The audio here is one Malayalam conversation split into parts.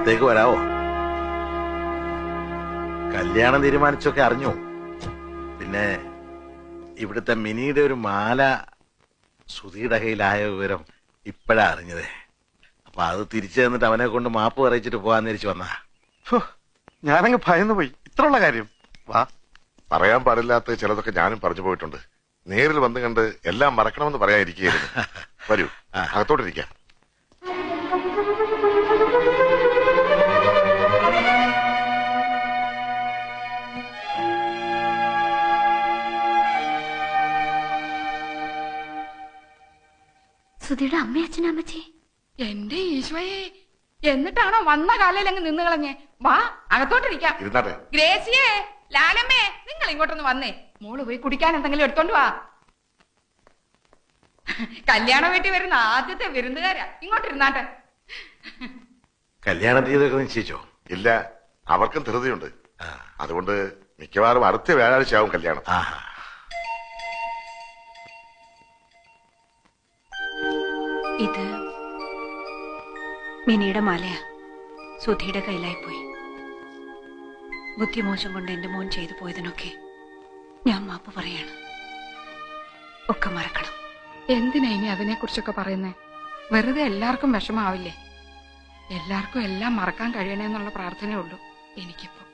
അകത്തേക്ക് വരാവോ? കല്യാണം തീരുമാനിച്ചൊക്കെ അറിഞ്ഞു. പിന്നെ ഇവിടുത്തെ മിനിയുടെ ഒരു മാല സുധിയുടെ കയ്യിലായ വിവരം ഇപ്പോഴാ അറിഞ്ഞതേ. അപ്പൊ അത് തിരിച്ചു തന്നിട്ട് അവനെ കൊണ്ട് മാപ്പ് പറയിച്ചിട്ട് പോകാന്ന് തിരിച്ചു വന്നാ. ഞാനങ്ങ് ഭയന്നു പോയി. ഇത്രയുള്ള കാര്യം. വാ. പറയാൻ പാടില്ലാത്ത ചിലതൊക്കെ ഞാനും പറഞ്ഞു പോയിട്ടുണ്ട്. നേരിൽ വന്ന് കണ്ട് എല്ലാം മറക്കണമെന്ന് പറയാതിരിക്കുകയായിരുന്നു. വരൂ, അകത്തോട്ടിരിക്കാം. സുധിയുടെ അമ്മ അച്ഛനും അമ്മച്ചി. എന്റെ ഈശോയെ, എന്നിട്ടാണോ വന്ന കാലയിൽ അങ്ങ് നിന്ന് കളഞ്ഞേ? വാ, അകത്തോട്ടിരിക്കാം. ഗ്രേസിയേ, ലാലമ്മേ, നിങ്ങൾ ഇങ്ങോട്ടൊന്ന് വന്നേ. മോള് പോയി കുടിക്കാൻ എന്തെങ്കിലും എടുത്തോണ്ട് വാ. കല്യാണ വീട്ടിൽ വരുന്ന ആദ്യത്തെ വിരുന്നുകാരാ. ഇങ്ങോട്ടിരുന്നാട്ടെ. കല്യാണ തീയതിയൊക്കെ നിശ്ചയിച്ചോ? ഇല്ല, അവർക്കും ധൃതിയുണ്ട്. അതുകൊണ്ട് മിക്കവാറും അടുത്ത വ്യാഴാഴ്ചയാവും കല്യാണം. ഇത് മിനിയുടെ മാലയാ. സുധിയുടെ കയ്യിലായിപ്പോയി. ബുദ്ധിമോശം കൊണ്ട് എന്റെ മോൻ ചെയ്തു പോയതിനൊക്കെ ഞാൻ മാപ്പ് പറയാണ്. ഒക്കെ മറക്കണം. എന്തിനാ ഇനി അതിനെ കുറിച്ചൊക്കെ പറയുന്നേ? വെറുതെ എല്ലാവർക്കും വിഷമാവില്ലേ? എല്ലാവർക്കും എല്ലാം മറക്കാൻ കഴിയണേന്നുള്ള പ്രാർത്ഥനയേ ഉള്ളൂ എനിക്കിപ്പോ.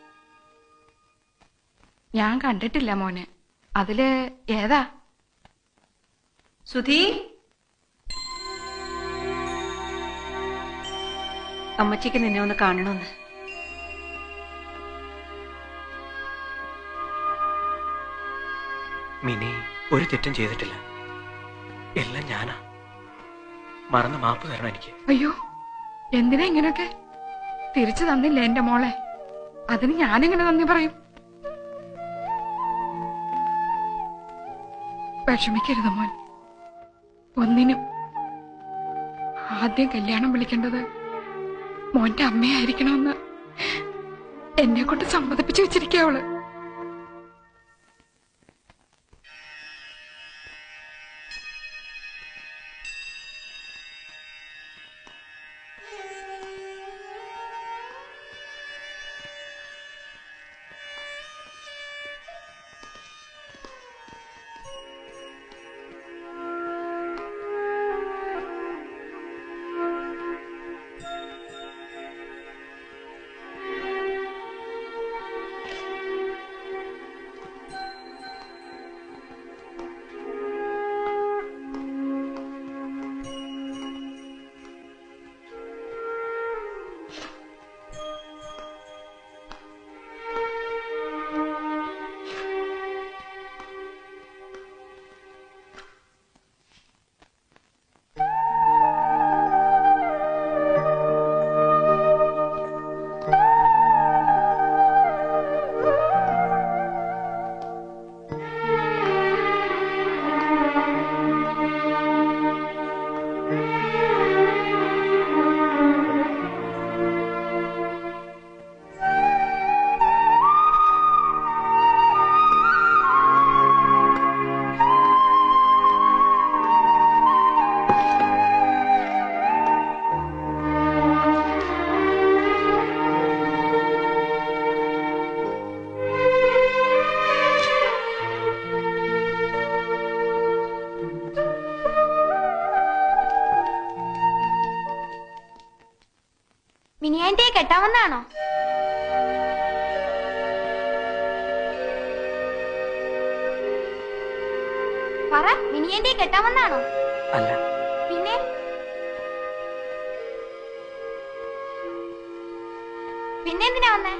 ഞാൻ കണ്ടിട്ടില്ല മോനെ. അതില് ഏതാ? സുധി, അമ്മച്ചിക്ക് നിന്നെ ഒന്ന് കാണണമെന്ന്. മിനി ഒരു തെറ്റും ചെയ്തിട്ടില്ല. എല്ലാം ഞാനാ. മറന്ന് മാപ്പ് തരണം എനിക്ക്. അയ്യോ, എന്തിനാ ഇങ്ങനൊക്കെ? തിരിച്ചു തന്നില്ല എന്റെ മോളെ. അതിന് ഞാനെങ്ങനെ നന്ദി പറയും? വിഷമിക്കരുത് മോൻ. ഒന്നിനും. ആദ്യം കല്യാണം വിളിക്കേണ്ടത് മോന്റെ അമ്മയായിരിക്കണമെന്ന് എന്നെ കൊണ്ട് സമ്മതിപ്പിച്ചു വെച്ചിരിക്കുക അവള്. മിനിയാന്റെ കെട്ടാമെന്നാണോ? പറ, മിനിയാന്റെ കെട്ടാമെന്നാണോ? അല്ല. പിന്നെ പിന്നെന്തിനാ വന്നേ?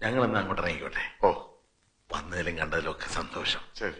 ഞങ്ങളെന്നാ അങ്ങോട്ട് ഇറങ്ങിക്കോട്ടെ. വന്നതിലും കണ്ടതിലും ഒക്കെ സന്തോഷം. ശരി.